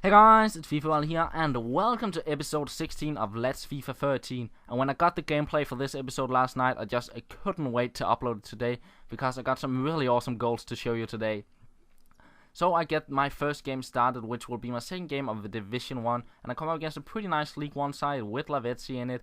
Hey guys, it's FIFA here, and welcome to episode 16 of Let's FIFA 13. And when I got the gameplay for this episode last night, I couldn't wait to upload it today, because I got some really awesome goals to show you today. So I get my first game started, which will be my second game of the Division 1, and I come up against a pretty nice League 1 side with Lavezzi in it.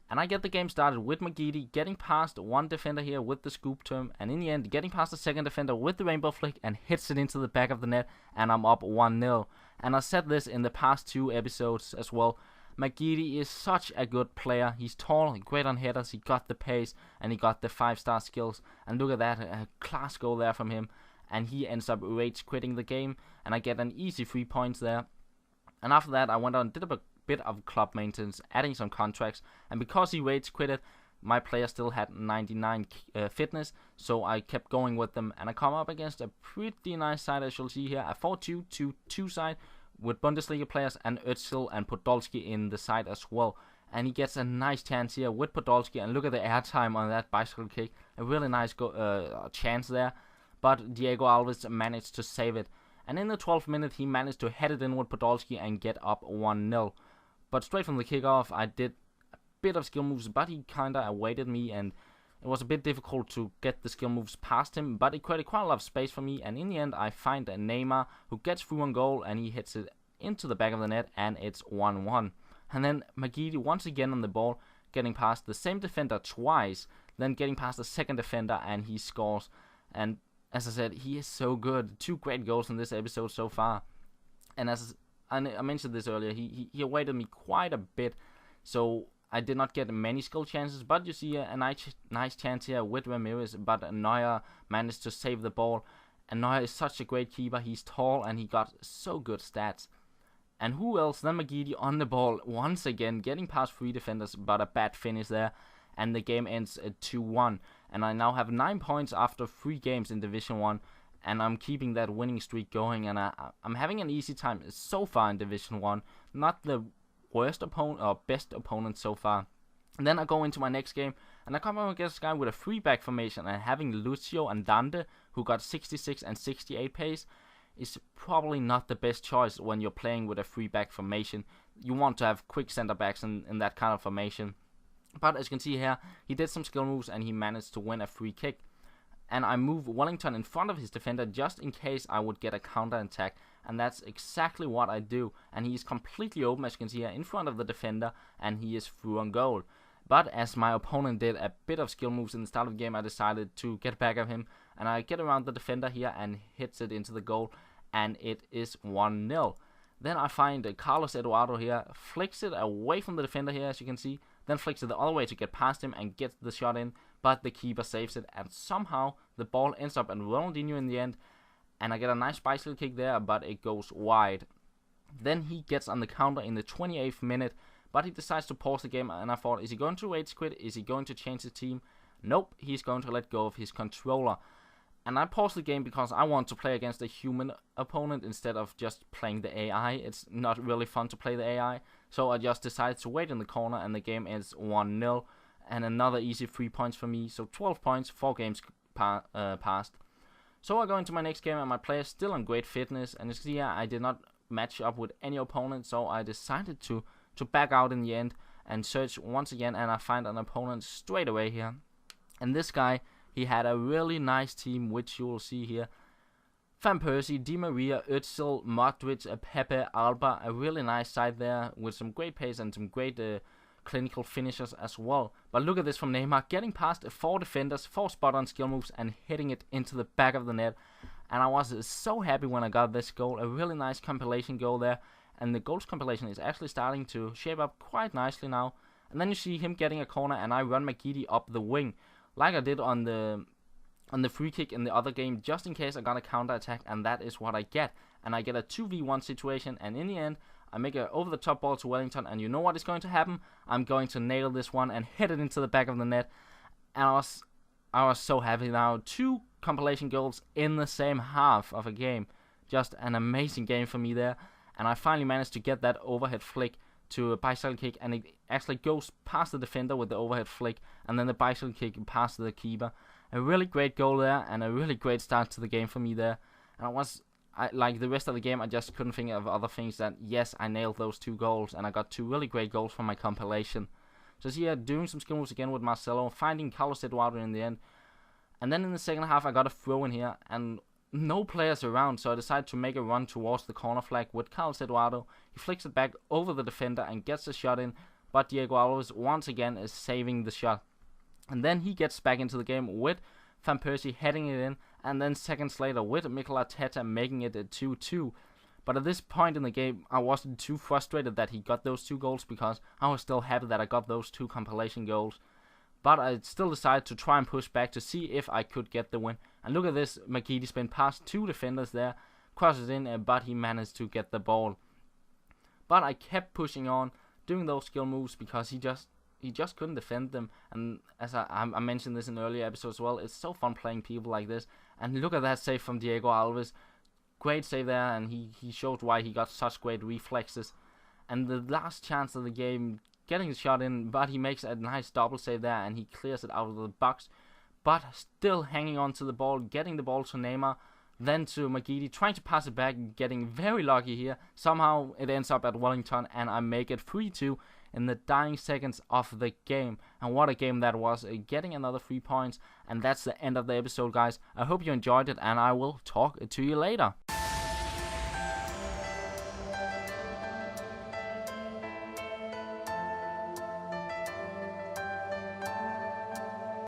And I get the game started with Magidi getting past one defender here with the scoop term, and in the end getting past the second defender with the rainbow flick and hits it into the back of the net, and I'm up 1-0. And I said this in the past two episodes as well. Magidi is such a good player. He's tall, great on headers, he got the pace, and he got the 5-star skills. And look at that, a class goal there from him. And he ends up rage quitting the game, and I get an easy 3 points there. And after that I went on and did a bit of club maintenance, adding some contracts, and because he rage quitted, my player still had 99 fitness, so I kept going with them, and I come up against a pretty nice side, as you'll see here, a 4-2-2-2 side with Bundesliga players and Özil and Podolski in the side as well. And he gets a nice chance here with Podolski, and look at the airtime on that bicycle kick, a really nice chance there, but Diego Alves managed to save it. And in the 12th minute he managed to head it in with Podolski and get up 1-0. But straight from the kickoff I did a bit of skill moves, but he kinda awaited me, and it was a bit difficult to get the skill moves past him, but it created quite a lot of space for me, and in the end I find a Neymar who gets through on goal, and he hits it into the back of the net, and it's 1-1. And then Magidi once again on the ball, getting past the same defender twice, then getting past the second defender, and he scores. And as I said, he is so good. 2 great goals in this episode so far. And as I mentioned this earlier, he awaited me quite a bit, so I did not get many skill chances, but you see a nice chance here with Ramirez, but Neuer managed to save the ball. And Neuer is such a great keeper. He's tall and he got so good stats. And who else than Magidi on the ball once again, getting past 3 defenders, but a bad finish there. And the game ends at 2-1. And I now have 9 points after 3 games in Division 1. And I'm keeping that winning streak going. And I'm having an easy time so far in Division 1. Not the worst opponent or best opponent so far. And then I go into my next game. And I come up against a guy with a 3-back formation. And having Lucio and Dante, who got 66 and 68 pace, is probably not the best choice when you're playing with a 3-back formation. You want to have quick center backs in that kind of formation. But as you can see here, he did some skill moves and he managed to win a free kick. And I move Wellington in front of his defender just in case I would get a counter attack. And that's exactly what I do. And he's completely open, as you can see here, in front of the defender, and he is through on goal. But as my opponent did a bit of skill moves in the start of the game, I decided to get back at him. And I get around the defender here and hits it into the goal. And it is 1-0. Then I find Carlos Eduardo here, flicks it away from the defender here, as you can see. Then flicks it the other way to get past him and get the shot in. But the keeper saves it, and somehow the ball ends up in Ronaldinho in the end. And I get a nice bicycle kick there, but it goes wide. Then he gets on the counter in the 28th minute, but he decides to pause the game, and I thought, is he going to rage quit? Is he going to change his team? Nope, he's going to let go of his controller. And I paused the game because I want to play against a human opponent instead of just playing the AI. It's not really fun to play the AI. So I just decided to wait in the corner, and the game ends 1-0. And another easy 3 points for me. So 12 points, 4 games passed. So I go into my next game, and my player is still on great fitness. And you see here, I did not match up with any opponent. So I decided to back out in the end and search once again. And I find an opponent straight away here. And this guy, he had a really nice team, which you will see here. Van Persie, Di Maria, Özil, Modric, Pepe, Alba. A really nice side there with some great pace and some great clinical finishers as well. But look at this from Neymar, getting past 4 defenders, 4 spot-on skill moves, and hitting it into the back of the net. And I was so happy when I got this goal. A really nice compilation goal there. And the goals compilation is actually starting to shape up quite nicely now. And then you see him getting a corner, and I run Magidi up the wing, like I did on the free kick in the other game, just in case I got a counter attack, and that is what I get. And I get a 2v1 situation, and in the end, I make an over-the-top ball to Wellington, and you know what is going to happen? I'm going to nail this one and hit it into the back of the net. And I was so happy now. 2 compilation goals in the same half of a game. Just an amazing game for me there. And I finally managed to get that overhead flick to a bicycle kick, and it actually goes past the defender with the overhead flick, and then the bicycle kick past the keeper. A really great goal there, and a really great start to the game for me there. And I was like the rest of the game, I just couldn't think of other things that, yes, I nailed those 2 goals, and I got 2 really great goals from my compilation. Just here, doing some skill moves again with Marcelo, finding Carlos Eduardo in the end. And then in the second half, I got a throw in here, and no players around, so I decided to make a run towards the corner flag with Carlos Eduardo. He flicks it back over the defender and gets the shot in, but Diego Alves once again is saving the shot. And then he gets back into the game with Van Persie heading it in, and then seconds later with Mikel Arteta making it a 2-2. But at this point in the game, I wasn't too frustrated that he got those 2 goals, because I was still happy that I got those 2 compilation goals. But I still decided to try and push back to see if I could get the win. And look at this, Makiti spin past 2 defenders there, crosses in, but he managed to get the ball. But I kept pushing on, doing those skill moves, because he just couldn't defend them. And as I mentioned this in earlier episodes as well, it's so fun playing people like this. And look at that save from Diego Alves. Great save there, and he showed why he got such great reflexes. And the last chance of the game, getting the shot in, but he makes a nice double save there, and he clears it out of the box. But still hanging on to the ball, getting the ball to Neymar, then to Magidi, trying to pass it back, getting very lucky here. Somehow it ends up at Wellington, and I make it 3-2 in the dying seconds of the game. And what a game that was, getting another 3 points. And that's the end of the episode, guys. I hope you enjoyed it, and I will talk to you later.